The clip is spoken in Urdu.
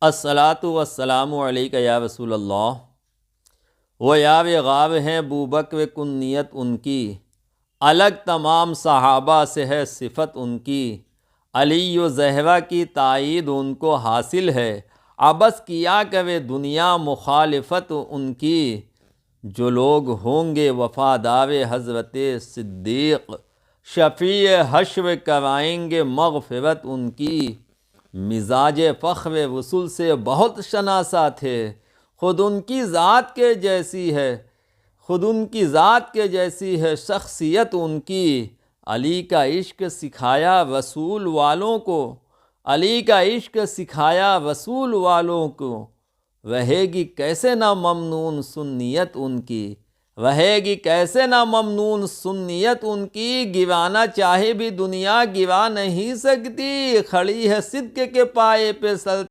الصلاۃ والسلام علیک یا رسول اللہ۔ وہ یاب غاب ہیں بوبکر کنیت ان کی، الگ تمام صحابہ سے ہے صفت ان کی۔ علی و زہرا کی تائید ان کو حاصل ہے، عبث کیا کرے دنیا مخالفت ان کی۔ جو لوگ ہوں گے وفادار حضرت صدیق، شفیع حشر کرائیں گے مغفرت ان کی۔ مزاج فخر رسول سے بہت شناسا تھے، خود ان کی ذات کے جیسی ہے شخصیت ان کی۔ علی کا عشق سکھایا رسول والوں کو، علی کا عشق سکھایا رسول والوں کو۔ رہے گی کیسے نہ ممنون سنیت ان کی، رہے گی کیسے نہ ممنون سنیت ان کی۔ گرانا چاہے بھی دنیا گرا نہیں سکتی، کھڑی ہے صدق کے پائے پہ